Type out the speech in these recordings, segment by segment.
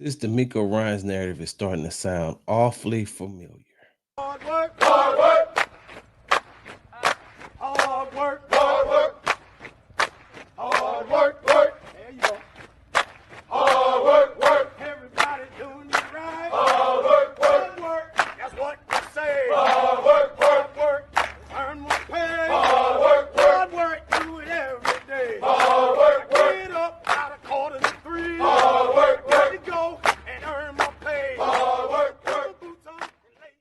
This DeMeco Ryans narrative is starting to sound awfully familiar. Hard work, hard work, hard work, hard work, hard work, work. There you go. Hard work, work. Everybody doing it right. Hard work, work, work. That's what you say. Hard work, work, work. Earn more pay. Hard work, work, work. Do it every day. Hard work, work. Get up out of 2:45. Hard work, work. Let go and earn more pay. Hard work, work. Boots on and lace.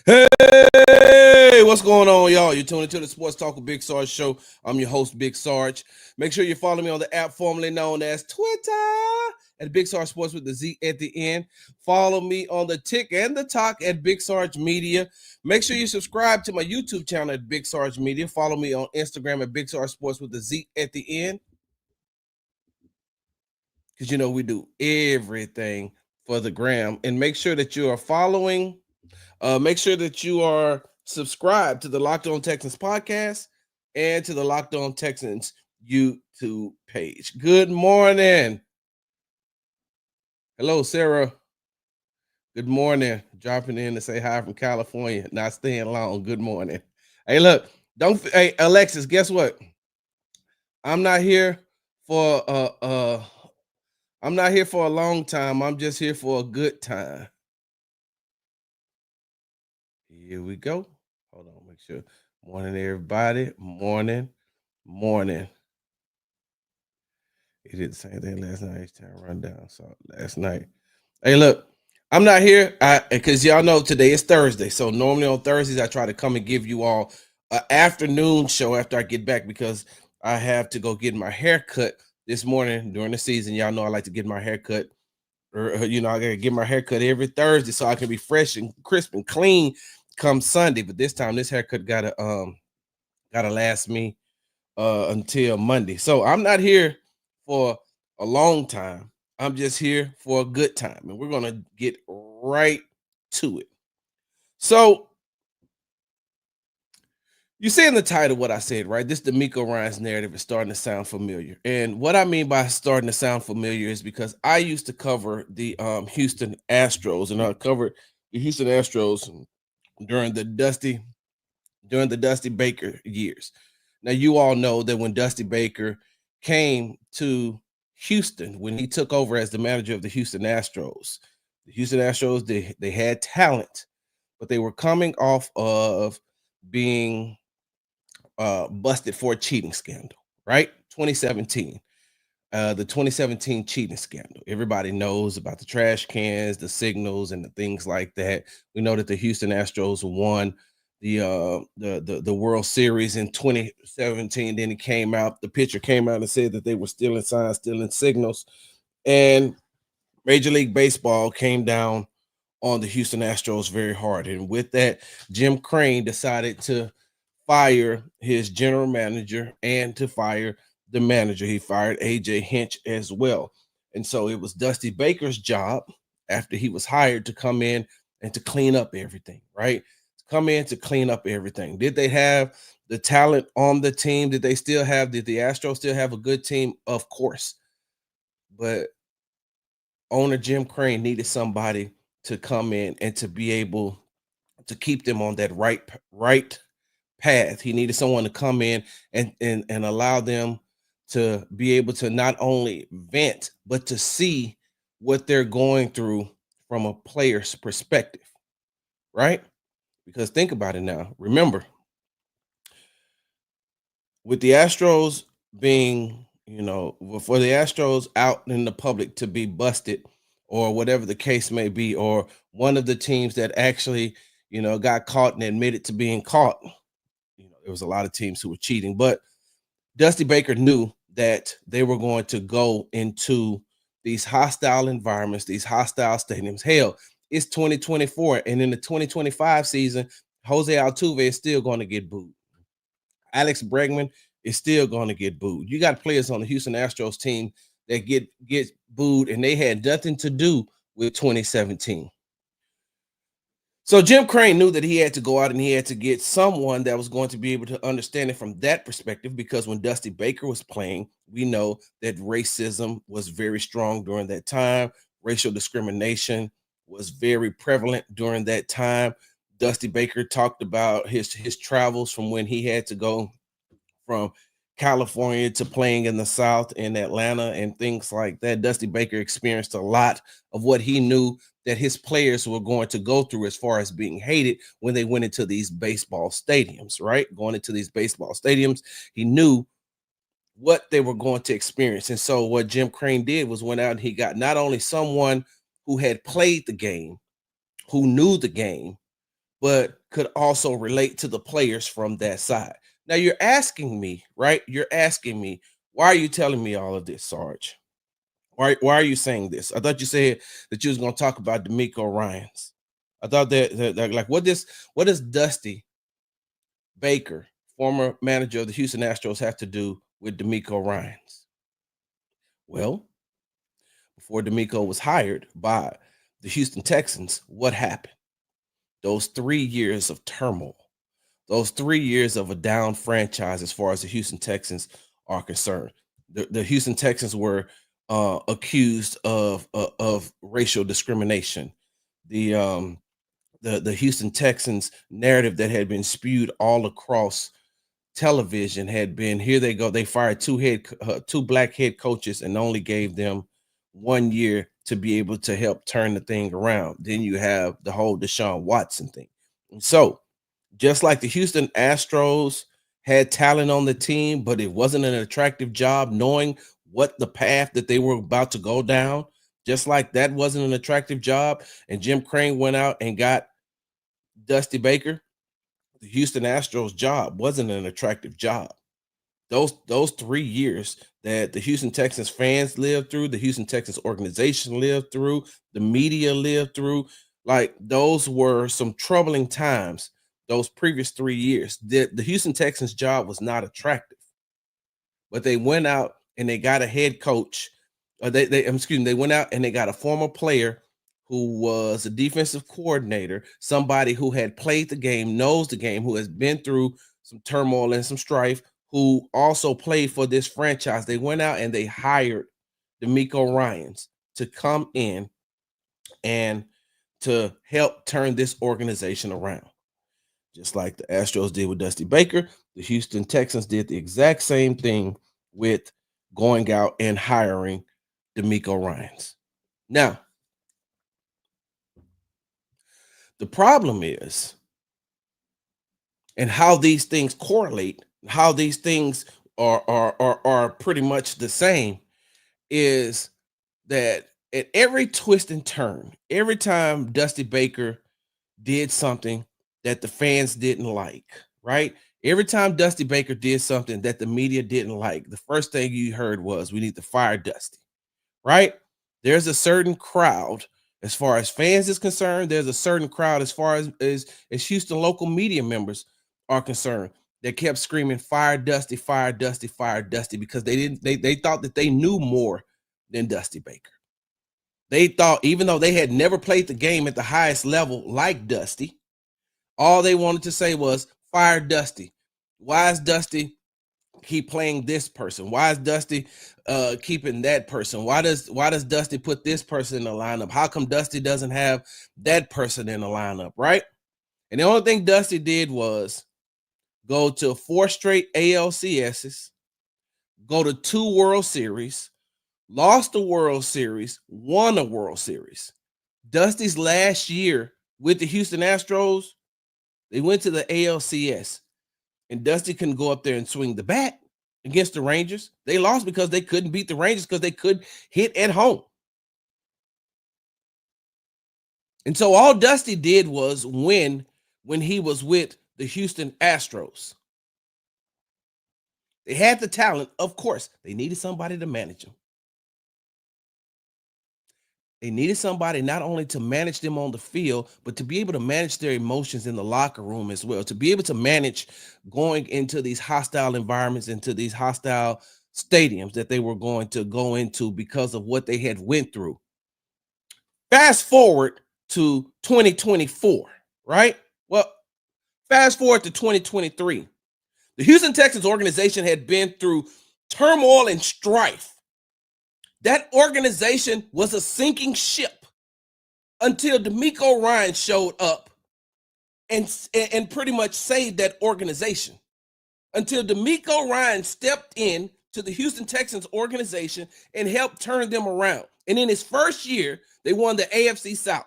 Hey, what's going on, y'all? You're tuning to the Sports Talk with Big Sarge show. I'm your host, Big Sarge. Make sure you follow me on the app formerly known as Twitter at Big Sarge Sports with the Z at the end. Follow me on the Tick and the Talk at Big Sarge Media. Make sure you subscribe to my YouTube channel at Big Sarge Media. Follow me on Instagram at Big Sarge Sports with the Z at the end. Because, you know, we do everything for the gram. And make sure that you are following. Make sure that you are subscribed to the Locked On Texans podcast and to the Locked On Texans YouTube page. Good morning. Hello, Sarah. Good morning. Dropping in to say hi from California. Not staying long. Good morning. Hey, look, hey, Alexis, guess what? I'm not here for I'm not here for a long time. I'm just here for a good time. Here we go. Hold on, make sure. Morning, everybody. Morning. He did the same thing last night. H-Town rundown. So last night. Hey, look, I'm not here because y'all know today is Thursday. So normally on Thursdays, I try to come and give you all an afternoon show after I get back because I have to go get my hair cut this morning during the season. Y'all know I like to get my hair cut. Or, I gotta get my hair cut every Thursday so I can be fresh and crisp and clean come Sunday. But this time, this haircut gotta last me until Monday. So I'm not here for a long time. I'm just here for a good time, and we're gonna get right to it. So you see in the title what I said, right? This DeMeco Ryans narrative is starting to sound familiar. And what I mean by starting to sound familiar is because I used to cover the Houston Astros, and I covered the Houston Astros during the Dusty Baker years. Now, you all know that when Dusty Baker came to Houston, when he took over as the manager of the Houston Astros, they had talent, but they were coming off of being busted for a cheating scandal, right? 2017. The 2017 cheating scandal. Everybody knows about the trash cans, the signals, and the things like that. We know that the Houston Astros won the World Series in 2017. Then the pitcher came out and said that they were stealing signs, stealing signals, and Major League Baseball came down on the Houston Astros very hard. And with that, Jim Crane decided to fire his general manager and to fire the manager. He fired AJ Hinch as well. And so it was Dusty Baker's job after he was hired to come in and to clean up everything, right? To come in to clean up everything. Did they have the talent on the team? Did the Astros still have a good team? Of course. But owner Jim Crane needed somebody to come in and to be able to keep them on that right path. He needed someone to come in and allow them to be able to not only vent, but to see what they're going through from a player's perspective, right? Because think about it now. Remember, with the Astros being, for the Astros out in the public to be busted or whatever the case may be, or one of the teams that actually, got caught and admitted to being caught, there was a lot of teams who were cheating, but Dusty Baker knew that they were going to go into these hostile environments, these hostile stadiums. Hell, it's 2024, and in the 2025 season, Jose Altuve is still going to get booed. Alex Bregman is still going to get booed. You got players on the Houston Astros team that get booed, and they had nothing to do with 2017. So Jim Crane knew that he had to go out and he had to get someone that was going to be able to understand it from that perspective, because when Dusty Baker was playing, we know that racism was very strong during that time. Racial discrimination was very prevalent during that time. Dusty Baker talked about his travels from when he had to go from California to playing in the South in Atlanta and things like that. Dusty Baker experienced a lot of what he knew that his players were going to go through as far as being hated when they went into these baseball stadiums, right? Going into these baseball stadiums, he knew what they were going to experience. And so what Jim Crane did was went out and he got not only someone who had played the game, who knew the game, but could also relate to the players from that side. Now you're asking me, right? You're asking me, why are you telling me all of this, Sarge? Why are you saying this? I thought you said that you was going to talk about DeMeco Ryans. I thought that like what does Dusty Baker, former manager of the Houston Astros, have to do with DeMeco Ryans? Well, before DeMeco was hired by the Houston Texans, what happened? Those 3 years of turmoil, those 3 years of a down franchise as far as the Houston Texans are concerned. The Houston Texans were accused of racial discrimination. The the Houston Texans narrative that had been spewed all across television had been, here they go, they fired two black head coaches and only gave them 1 year to be able to help turn the thing around. Then you have the whole Deshaun Watson thing. And so just like the Houston Astros had talent on the team, but it wasn't an attractive job knowing what the path that they were about to go down, just like that wasn't an attractive job, and Jim Crane went out and got Dusty Baker, the Houston Astros job wasn't an attractive job. Those 3 years that the Houston Texans fans lived through, the Houston Texans organization lived through, the media lived through, like those were some troubling times. Those previous 3 years, the Houston Texans job was not attractive, but they went out and they got a head coach. They went out and they got a former player who was a defensive coordinator, somebody who had played the game, knows the game, who has been through some turmoil and some strife, who also played for this franchise. They went out and they hired DeMeco Ryans to come in and to help turn this organization around. Just like the Astros did with Dusty Baker, the Houston Texans did the exact same thing with going out and hiring DeMeco Ryans. Now, the problem is, and how these things correlate, how these things are pretty much the same, is that at every twist and turn, every time Dusty Baker did something that the fans didn't like, right? Every time Dusty Baker did something that the media didn't like, the first thing you heard was, we need to fire Dusty, right? There's a certain crowd, as far as fans is concerned, there's a certain crowd as far as Houston local media members are concerned that kept screaming, fire Dusty, fire Dusty, fire Dusty, because they thought that they knew more than Dusty Baker. They thought, even though they had never played the game at the highest level like Dusty, all they wanted to say was, fire Dusty. Why is Dusty keep playing this person? Why is Dusty keeping that person? Why does Dusty put this person in the lineup? How come Dusty doesn't have that person in the lineup, right? And the only thing Dusty did was go to 4 straight ALCSs, go to 2 World Series, lost the World Series, won a World Series. Dusty's last year with the Houston Astros, they went to the ALCS, and Dusty couldn't go up there and swing the bat against the Rangers. They lost because they couldn't beat the Rangers because they couldn't hit at home. And so all Dusty did was win when he was with the Houston Astros. They had the talent, of course. They needed somebody to manage them. They needed somebody not only to manage them on the field, but to be able to manage their emotions in the locker room as well, to be able to manage going into these hostile environments, into these hostile stadiums that they were going to go into because of what they had went through. Fast forward to 2024, right? Well, fast forward to 2023. The Houston Texans organization had been through turmoil and strife That organization was a sinking ship until DeMeco Ryans showed up and pretty much saved that organization. Until DeMeco Ryans stepped in to the Houston Texans organization and helped turn them around. And in his first year, they won the AFC South.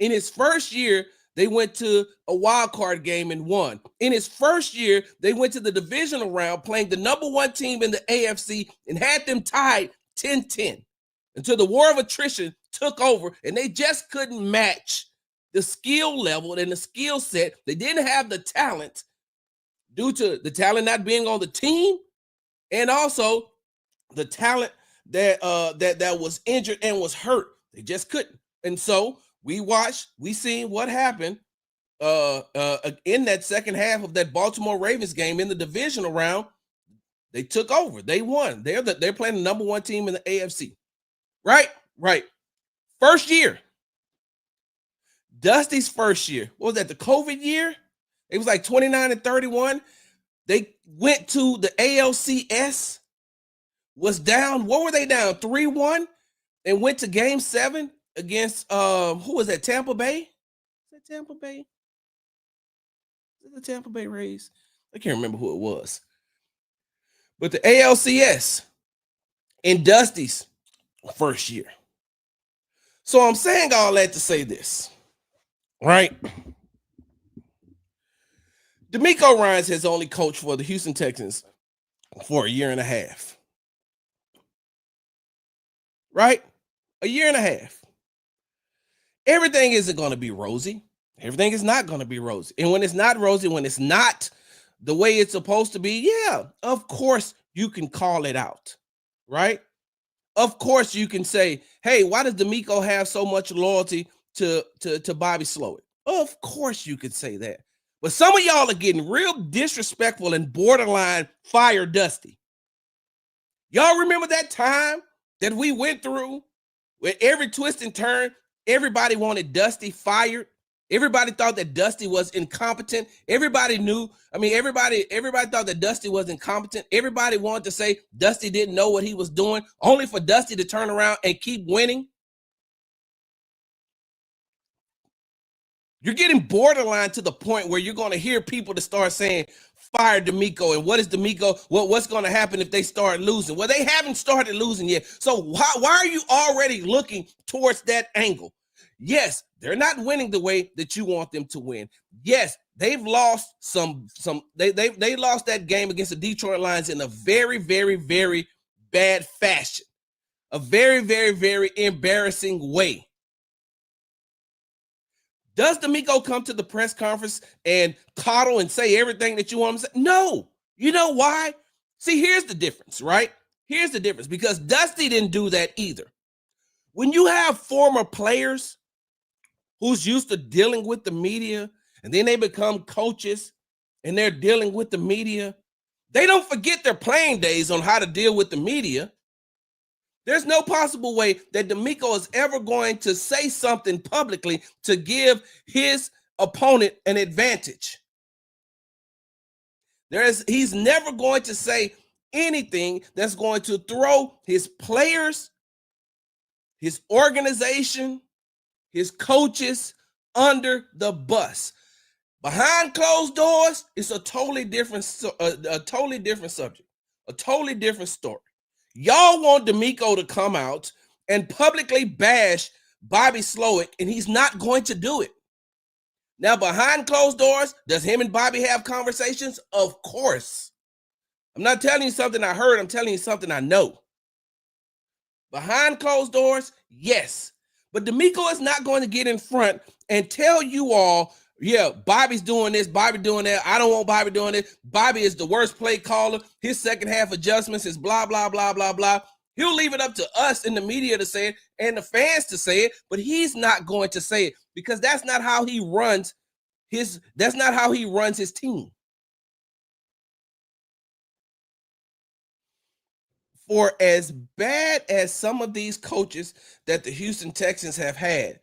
In his first year, they went to a wild card game and won. In his first year, they went to the divisional round playing the number one team in the AFC and had them tied 10-10 until the war of attrition took over and they just couldn't match the skill level and the skill set. They didn't have the talent due to the talent not being on the team and also the talent that was injured and was hurt. They just couldn't. And so we seen what happened in that second half of that Baltimore Ravens game in the divisional round. They took over. They won. They're playing the number one team in the AFC. Right. First year. Dusty's first year. What was that? The COVID year? It was like 29-31. They went to the ALCS, was down. What were they down? 3-1 and went to game 7 against who was that? Tampa Bay? Is that Tampa Bay? Is it the Tampa Bay Rays? I can't remember who it was. But the ALCS in Dusty's first year. So I'm saying all that to say this, right? DeMeco Ryans has only coached for the Houston Texans for a year and a half. Right? A year and a half. Everything isn't going to be rosy. Everything is not going to be rosy. And when it's not rosy, when it's not the way it's supposed to be, yeah, of course you can call it out, right? Of course you can say, hey, why does DeMeco have so much loyalty to Bobby Slowick? Of course you could say that. But some of y'all are getting real disrespectful and borderline fire Dusty. Y'all remember that time that we went through where every twist and turn, everybody wanted Dusty fired? Everybody thought that Dusty was incompetent. Everybody thought that Dusty was incompetent. Everybody wanted to say Dusty didn't know what he was doing, only for Dusty to turn around and keep winning. You're getting borderline to the point where you're going to hear people to start saying, fire DeMeco, and what is DeMeco? What's going to happen if they start losing? Well, they haven't started losing yet. So why are you already looking towards that angle? Yes, they're not winning the way that you want them to win. Yes, they've lost they lost that game against the Detroit Lions in a very, very, very bad fashion. A very, very, very embarrassing way. Does DeMeco come to the press conference and coddle and say everything that you want him to say? No. You know why? See, here's the difference, right? Here's the difference, because Dusty didn't do that either. When you have former players who's used to dealing with the media and then they become coaches and they're dealing with the media, they don't forget their playing days on how to deal with the media. There's no possible way that DeMeco is ever going to say something publicly to give his opponent an advantage. He's never going to say anything that's going to throw his players, his organization, his coaches under the bus. Behind closed doors, it's a totally different subject, a totally different story. Y'all want DeMeco to come out and publicly bash Bobby Slowick, and he's not going to do it. Now, behind closed doors, does him and Bobby have conversations? Of course. I'm not telling you something I heard. I'm telling you something I know. Behind closed doors, yes. But DeMeco is not going to get in front and tell you all, yeah, Bobby's doing this, Bobby doing that. I don't want Bobby doing it. Bobby is the worst play caller. His second half adjustments is blah, blah, blah, blah, blah. He'll leave it up to us in the media to say it and the fans to say it, but he's not going to say it because that's not how he runs his team. For as bad as some of these coaches that the Houston Texans have had,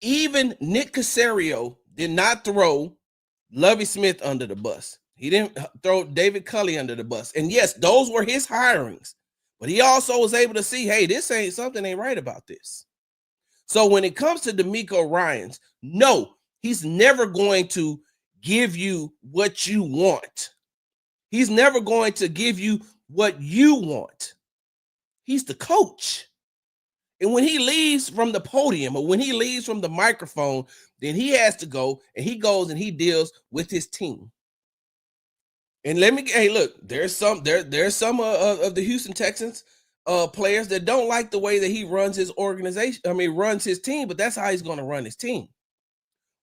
even Nick Caserio did not throw Lovie Smith under the bus. He didn't throw David Culley under the bus. And yes, those were his hirings. But he also was able to see, hey, this ain't something ain't right about this. So when it comes to DeMeco Ryans, no, he's never going to give you what you want. He's never going to give you what you want. He's the coach. And when he leaves from the podium or when he leaves from the microphone, then he has to go and he goes and he deals with his team. And let me, hey, look, there's some of the Houston Texans players that don't like the way that he runs his organization. I mean, runs his team, but that's how he's going to run his team.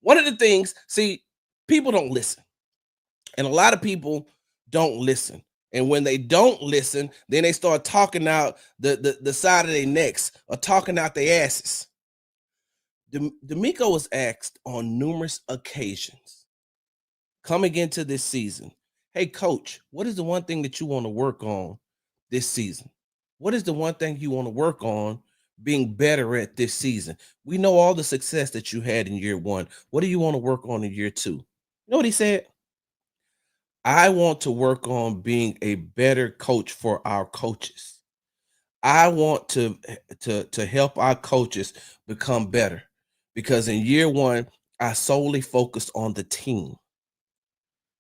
One of the things, see, people don't listen, and a lot of people don't listen. And when they don't listen, then they start talking out the side of their necks or talking out their asses. DeMeco was asked on numerous occasions coming into this season, hey, coach, what is the one thing that you want to work on this season? What is the one thing you want to work on being better at this season? We know all the success that you had in year one. What do you want to work on in year two? You know what he said? I want to work on being a better coach for our coaches. I want to help our coaches become better because in year one, I solely focused on the team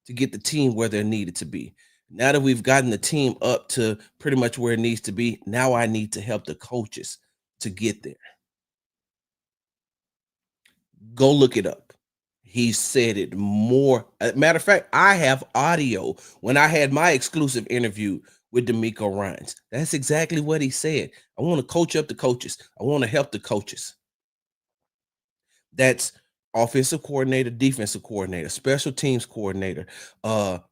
to get the team where they're needed to be. Now that we've gotten the team up to pretty much where it needs to be, now I need to help the coaches to get there. Go look it up. He said it more. Matter of fact, I have audio when I had my exclusive interview with DeMeco Ryans. That's exactly what he said. I want to coach up the coaches. I want to help the coaches. That's offensive coordinator, defensive coordinator, special teams coordinator,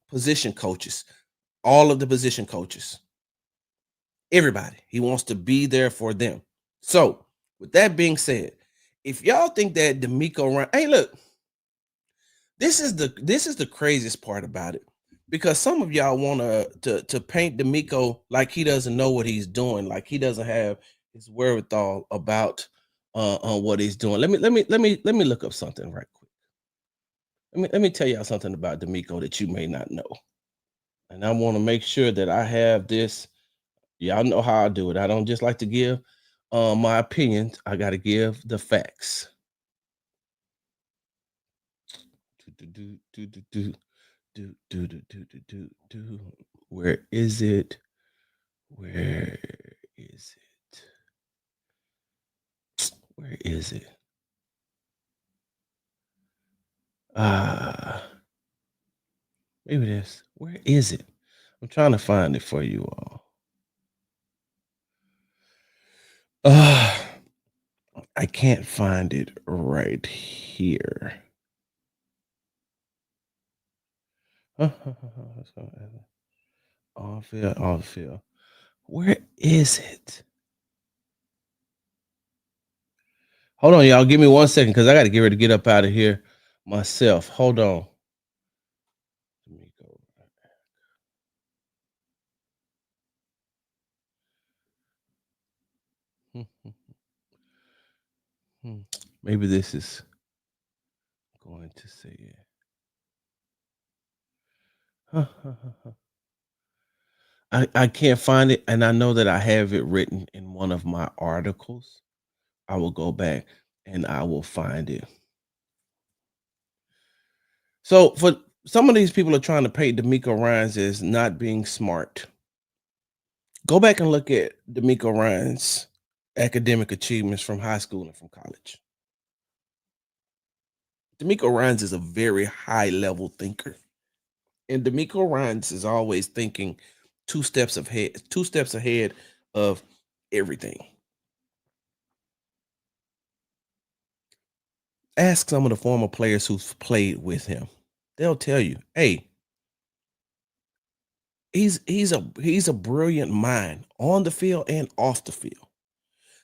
position coaches, all of the position coaches, everybody. He wants to be there for them. So, with that being said, if y'all think that DeMeco Ryans, hey, look, this is the craziest part about it because some of y'all want to paint DeMeco like he doesn't know what he's doing, like he doesn't have his wherewithal about on what he's doing. Let me look up something right quick. Let me tell y'all something about DeMeco that you may not know. And I want to make sure that I have this. Y'all know how I do it. I don't just like to give my opinions. I got to give the facts. Where is it? Where is it? Where is it? Maybe this. Where is it? I'm trying to find it for you all. I can't find it right here. Off field. Where is it? Hold on, y'all. Give me 1 second because I got to get ready to get up out of here myself. Hold on. Let me go. Maybe this is going to say it. I can't find it, and I know that I have it written in one of my articles. I will go back and I will find it. So for some of these people are trying to paint DeMeco Ryans as not being smart. Go back and look at DeMeco Ryans' academic achievements from high school and from college. DeMeco Ryans is a very high level thinker. And DeMeco Ryans is always thinking two steps ahead of everything. Ask some of the former players who've played with him. They'll tell you, hey, he's a brilliant mind on the field and off the field.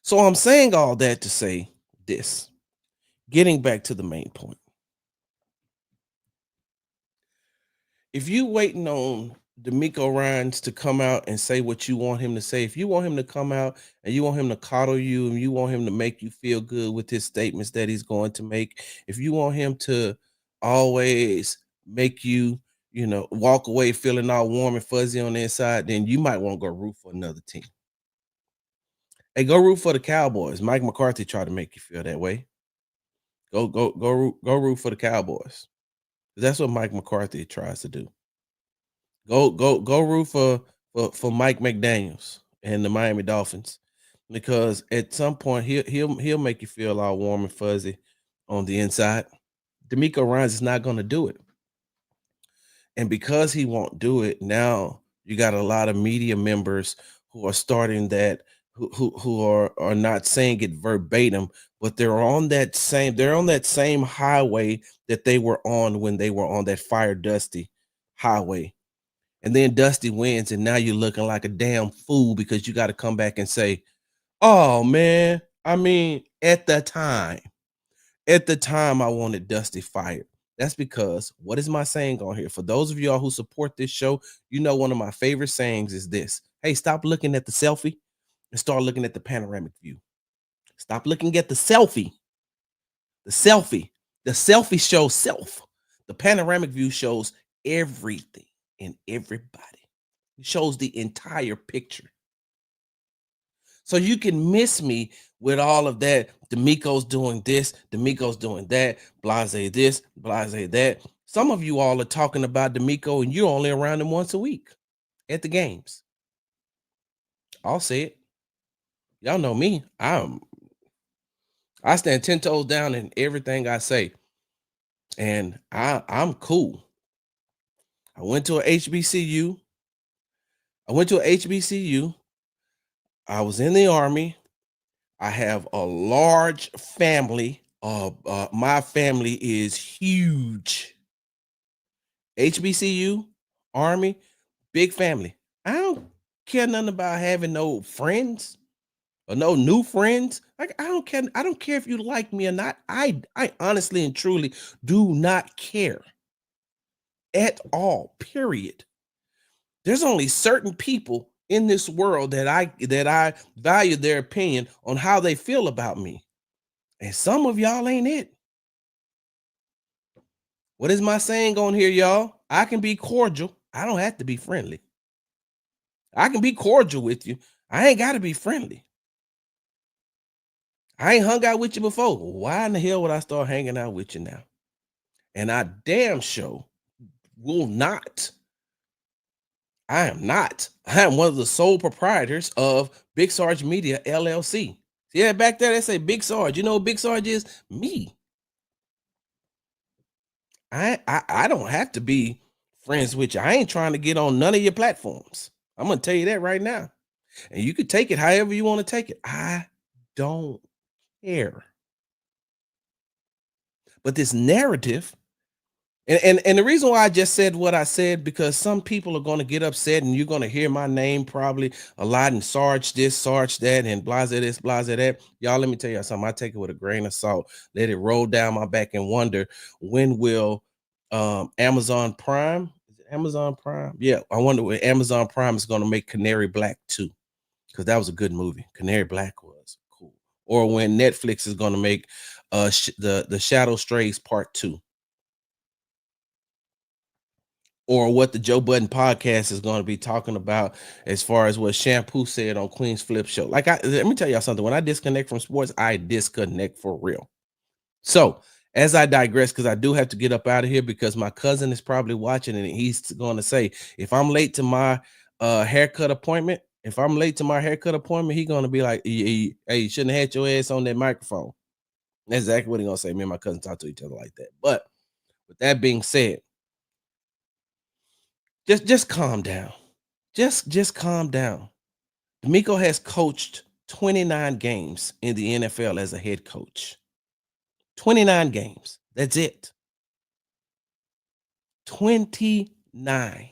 So I'm saying all that to say this. Getting back to the main point. If you waiting on DeMeco Ryans to come out and say what you want him to say, if you want him to come out and you want him to coddle you and you want him to make you feel good with his statements that he's going to make, if you want him to always make you, walk away feeling all warm and fuzzy on the inside, then you might want to go root for another team. Hey, go root for the Cowboys. Mike McCarthy tried to make you feel that way. Go root for the Cowboys. That's what Mike McCarthy tries to do. Go root for Mike McDaniels and the Miami Dolphins, because at some point he'll make you feel all warm and fuzzy on the inside. DeMeco Ryans is not going to do it, and because he won't do it, now you got a lot of media members who are starting that, who are not saying it verbatim, but they're on that same highway that they were on when they were on that fire dusty highway. And then Dusty wins, and now you're looking like a damn fool because you got to come back and say, "Oh man, I mean, at the time, I wanted Dusty fired." That's because, what is my saying on here? For those of y'all who support this show, you know one of my favorite sayings is this: "Hey, stop looking at the selfie and start looking at the panoramic view." Stop looking at the selfie. The selfie, the selfie shows self. The panoramic view shows everything and everybody. It shows the entire picture. So you can miss me with all of that. DeMeco's doing this, DeMeco's doing that, blase this, blase that. Some of you all are talking about DeMeco and you're only around him once a week at the games. I'll say it. Y'all know me. I stand 10 toes down in everything I say. And I'm cool. I went to a HBCU. I went to a HBCU. I was in the army. I have a large family. My family is huge. HBCU, Army, big family. I don't care nothing about having no friends or no new friends. Like, I don't care. I don't care if you like me or not. I honestly and truly do not care at all. Period. There's only certain people in this world that I value their opinion on how they feel about me. And some of y'all ain't it. What is my saying on here, y'all? I can be cordial. I don't have to be friendly. I can be cordial with you. I ain't got to be friendly. I ain't hung out with you before. Why in the hell would I start hanging out with you now? And I damn sure will not. I am not. I am one of the sole proprietors of Big Sarge Media LLC. Yeah, back there they say Big Sarge. You know what Big Sarge is? Me. I don't have to be friends with you. I ain't trying to get on none of your platforms. I'm gonna tell you that right now. And you could take it however you want to take it. I don't care. But this narrative, and the reason why I just said what I said, because some people are going to get upset and you're going to hear my name probably a lot and Sarge this, Sarge that, and blase this, blase that. Y'all, let me tell you something. I take it with a grain of salt. Let it roll down my back and wonder, when will Amazon Prime, is it Amazon Prime? Yeah, I wonder when Amazon Prime is going to make Canary Black 2, because that was a good movie. Canary Black was cool. Or when Netflix is going to make the Shadow Strays Part 2. Or what the Joe Budden podcast is going to be talking about, as far as what Shampoo said on Queen's Flip Show. Like, let me tell y'all something. When I disconnect from sports, I disconnect for real. So, as I digress, because I do have to get up out of here, because my cousin is probably watching and he's going to say, if I'm late to my haircut appointment, he's going to be like, hey, you shouldn't have had your ass on that microphone. That's exactly what he's going to say. Me and my cousin talk to each other like that. But with that being said, just calm down. Just calm down. DeMeco has coached 29 games in the NFL as a head coach. 29 games. That's it. 29.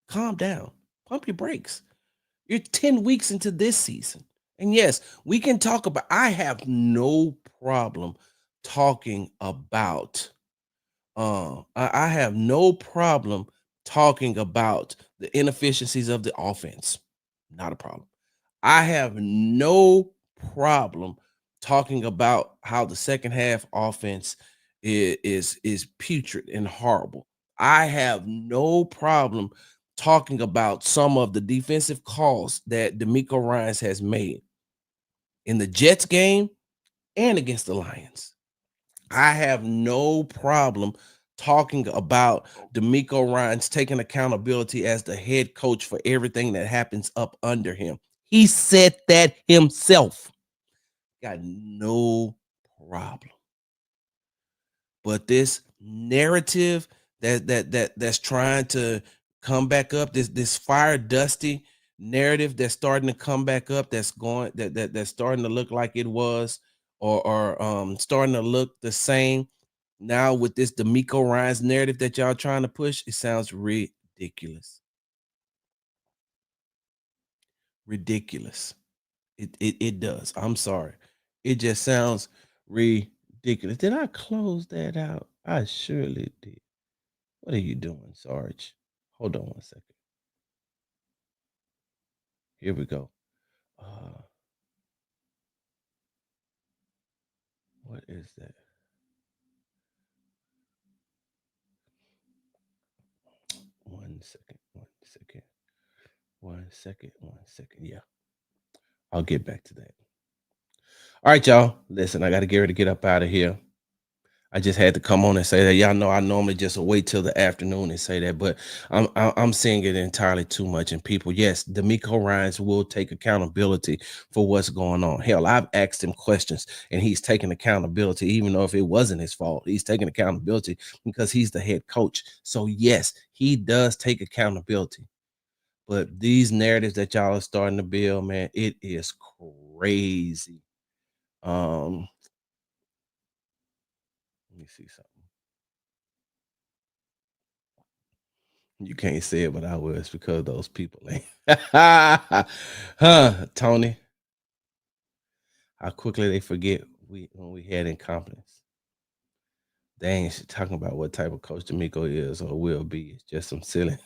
Calm down. Pump your brakes. You're 10 weeks into this season. And yes, we can talk about, I have no problem talking about I have no problem talking about the inefficiencies of the offense. Not a problem. I have no problem talking about how the second half offense is putrid and horrible. I have no problem talking about some of the defensive calls that DeMeco Ryans has made in the Jets game and against the Lions. I have no problem talking about DeMeco Ryans taking accountability as the head coach for everything that happens up under him. He said that himself. Got no problem. But this narrative that's trying to come back up, this fire dusty narrative that's starting to come back up, that's starting to look like it was, or starting to look the same now with this DeMeco Ryans narrative that y'all trying to push. It sounds ridiculous. Ridiculous. It does. I'm sorry. It just sounds ridiculous. Did I close that out? I surely did. What are you doing, Sarge? Hold on one second. Here we go. Uh, what is that? One second. One second. One second. One second. Yeah, I'll get back to that. All right, y'all. Listen, I got to get ready to get up out of here. I just had to come on and say that. Y'all know I normally just wait till the afternoon and say that, but I'm seeing it entirely too much in people. Yes, DeMeco Ryans will take accountability for what's going on. Hell, I've asked him questions and he's taking accountability, even though if it wasn't his fault, he's taking accountability because he's the head coach. So yes, he does take accountability. But these narratives that y'all are starting to build, man, it is crazy. Let me see something. You can't say it, but I will. It's because those people ain't. Huh, Tony? How quickly they forget when we had incompetence. They ain't talking about what type of coach DeMeco is or will be. It's just some silly.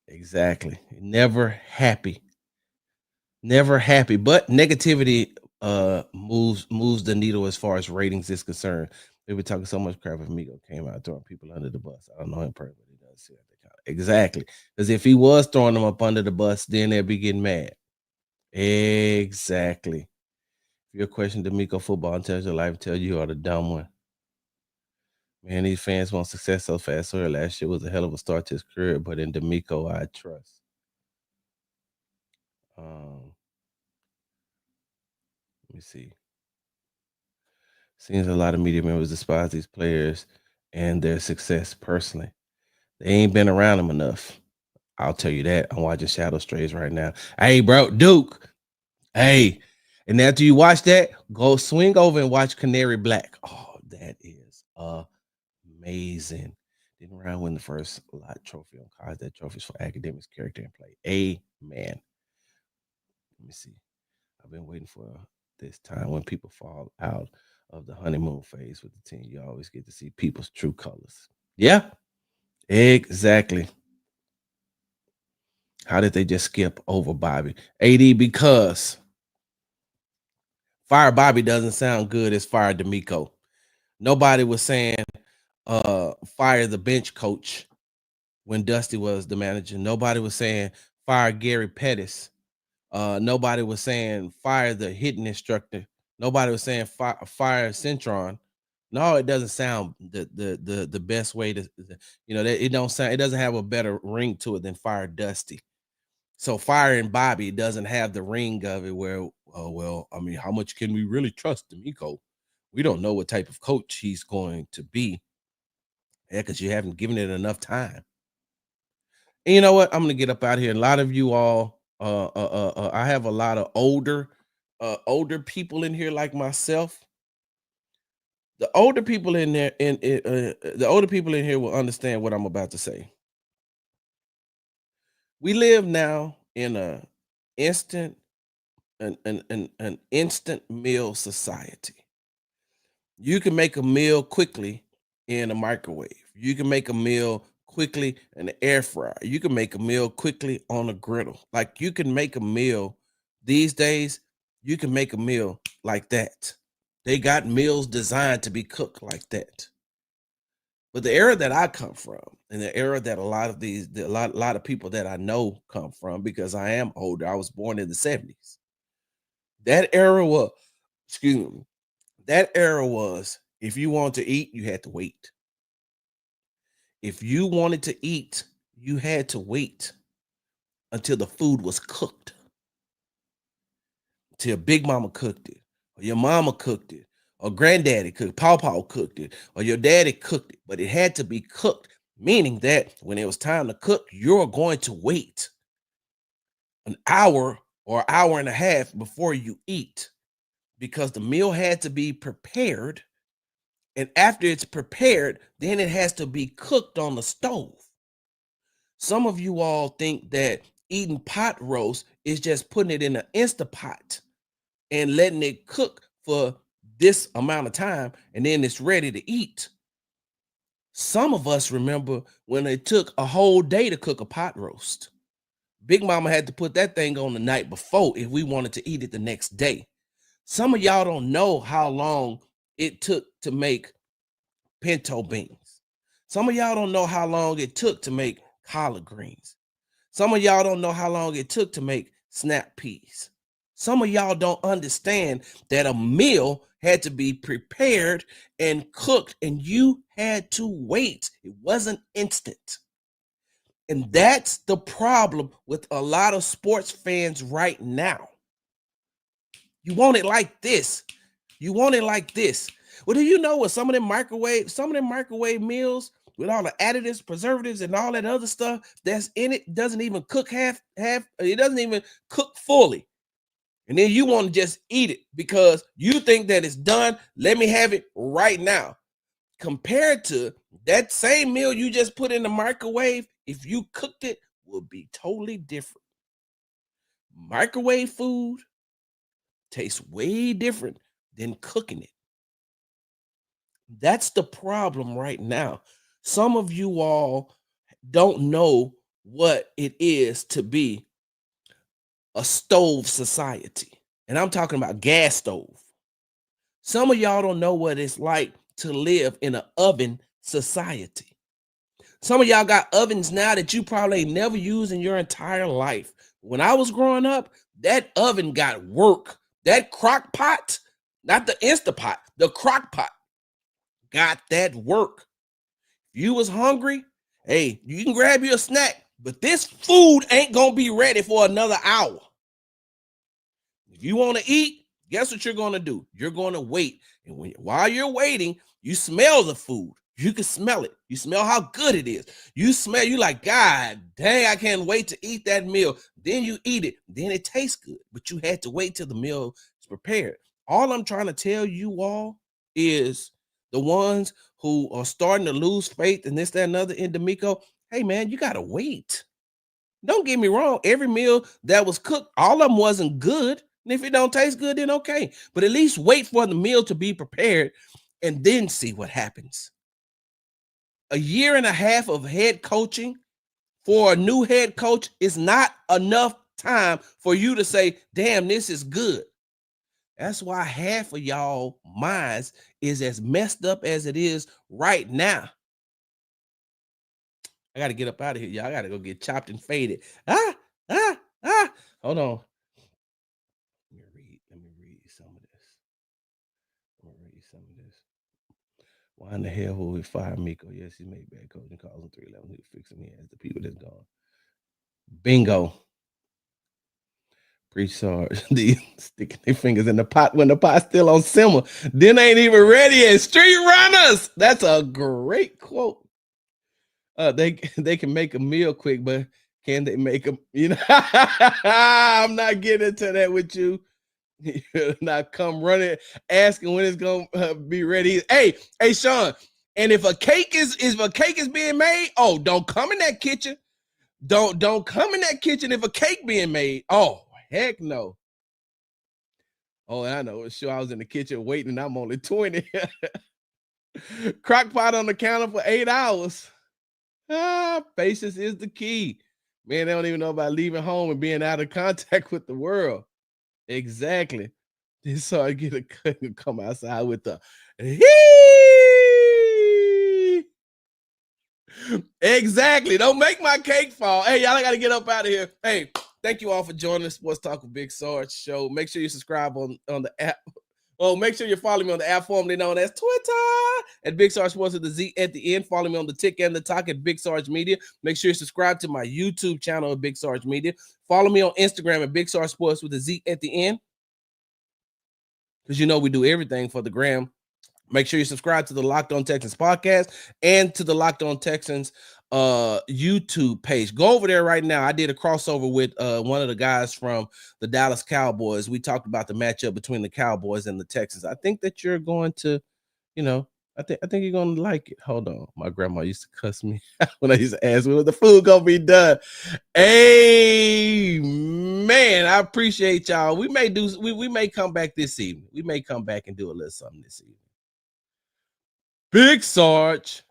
Exactly. Never happy. Never happy. But negativity moves the needle as far as ratings is concerned. They were talking so much crap if Migo came out throwing people under the bus. I don't know him personally, but he does see that kind of exactly. Because if he was throwing them up under the bus, then they'd be getting mad. Exactly. If your question DeMeco football and tells your life, tell you are the dumb one. Man, these fans want success so fast. So last year was a hell of a start to his career, but in DeMeco, I trust. Let me see. Seems a lot of media members despise these players and their success personally. They ain't been around them enough. I'll tell you that. I'm watching Shadow Strays right now. Hey, bro, Duke. Hey. And after you watch that, go swing over and watch Canary Black. Oh, that is amazing. Didn't Ryan win the first lot trophy on college? That trophy's for academics, character, and play. Amen. Let me see. I've been waiting for this time when people fall out of the honeymoon phase with the team. You always get to see people's true colors. Yeah, exactly. How did they just skip over Bobby? AD, because Fire Bobby doesn't sound good as Fire DeMeco. Nobody was saying fire the bench coach when Dusty was the manager. Nobody was saying fire Gary Pettis. Nobody was saying fire the hitting instructor. Nobody was saying fire Centron. No, it doesn't sound the best way to, that it don't sound, it doesn't have a better ring to it than fire Dusty. So firing Bobby doesn't have the ring of it where, oh well, I mean, how much can we really trust DeMeco? We don't know what type of coach he's going to be. Yeah, because you haven't given it enough time. And you know what? I'm gonna get up out of here. A lot of you all, I have a lot of older people in here like myself. The older people in there, the older people in here will understand what I'm about to say. We live now in a instant, an instant meal society. You can make a meal quickly in a microwave. You can make a meal quickly in the air fryer. You can make a meal quickly on a griddle. Like you can make a meal these days, you can make a meal like that. They got meals designed to be cooked like that. But the era that I come from, and the era that a lot of lot of people that I know come from, because I am older, I was born in the 70s. That era was, excuse me, that era was, if you wanted to eat, you had to wait. If you wanted to eat, you had to wait until the food was cooked, till Big Mama cooked it, or your mama cooked it, or granddaddy cooked, Pawpaw cooked it, or your daddy cooked it. But it had to be cooked, meaning that when it was time to cook, you're going to wait an hour or hour and a half before you eat, because the meal had to be prepared. And after it's prepared, then it has to be cooked on the stove. Some of you all think that eating pot roast is just putting it in an Instapot and letting it cook for this amount of time, and then it's ready to eat. Some of us remember when it took a whole day to cook a pot roast. Big Mama had to put that thing on the night before if we wanted to eat it the next day. Some of y'all don't know how long it took to make pinto beans. Some of y'all don't know how long it took to make collard greens. Some of y'all don't know how long it took to make snap peas. Some of y'all don't understand that a meal had to be prepared and cooked, and you had to wait. It wasn't instant. And that's the problem with a lot of sports fans right now. You want it like this. You want it like this. Well, do you know what some of them microwave meals with all the additives, preservatives, and all that other stuff that's in it doesn't even cook half, it doesn't even cook fully. And then you want to just eat it because you think that it's done. Let me have it right now. Compared to that same meal you just put in the microwave, if you cooked it, would be totally different. Microwave food tastes way different than cooking it. That's the problem right now. Some of you all don't know what it is to be a stove society. And I'm talking about gas stove. Some of y'all don't know what it's like to live in an oven society. Some of y'all got ovens now that you probably ain't never used in your entire life. When I was growing up, that oven got work. That crock pot, not the Instapot, the crock pot got that work. If you was hungry, hey, you can grab you a snack, but this food ain't gonna be ready for another hour. If you want to eat, guess what you're gonna do? You're gonna wait. And while you're waiting, you smell the food. You can smell it. You smell how good it is. You like, God dang, I can't wait to eat that meal. Then you eat it. Then it tastes good. But you had to wait till the meal is prepared. All I'm trying to tell you all is the ones who are starting to lose faith and this, that, and other in DeMeco. Hey man, you gotta wait. Don't get me wrong. Every meal that was cooked, all of them wasn't good. And if it don't taste good, then okay. But at least wait for the meal to be prepared and then see what happens. A year and a half of head coaching for a new head coach is not enough time for you to say, damn, this is good. That's why half of y'all minds is as messed up as it is right now. I got to get up out of here, y'all. I got to go get chopped and faded. Hold on. Let me read some of this. Why in the hell will we fire Miko? Yes, he made bad coaching calls in 311. He'll fix him. He has the people that's gone. Bingo. Pre-charge. The sticking their fingers in the pot when the pot's still on simmer. Then ain't even ready yet. Street runners. That's a great quote. They can make a meal quick, but can they make them? You know, I'm not getting into that with you. Not come running, asking when it's gonna be ready. Hey, Sean. And if a cake is being made, oh, don't come in that kitchen. Don't come in that kitchen if a cake being made. Oh, heck no. Oh, I know. Sure, I was in the kitchen waiting, and I'm only 20. Crock pot on the counter for 8 hours. Patience is the key. Man, they don't even know about leaving home and being out of contact with the world. Exactly. This so I get a cut and come outside with the Exactly. Don't make my cake fall. Hey, y'all, I got to get up out of here. Hey, thank you all for joining the Sports Talk with Big Sarge show. Make sure you subscribe on the app. Oh, make sure you follow me on the app formerly known as Twitter at Big Sarge Sports with the Z at the end. Follow me on the Tick and the Talk at Big Sarge Media. Make sure you subscribe to my YouTube channel at Big Sarge Media. Follow me on Instagram at Big Sarge Sports with the Z at the end. Because you know we do everything for the gram. Make sure you subscribe to the Locked On Texans podcast and to the Locked On Texans YouTube page. Go over there right now. I did a crossover with one of the guys from the Dallas Cowboys. We talked about the matchup between the Cowboys and the Texans. I think that you're going to, I think you're going to like it. Hold on. My grandma used to cuss me when I used to ask when the food going to be done. Hey, man, I appreciate y'all. We may come back this evening. We may come back and do a little something this evening. Big Sarge,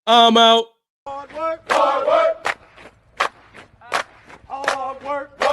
I'm out. Hard work, hard work, hard work.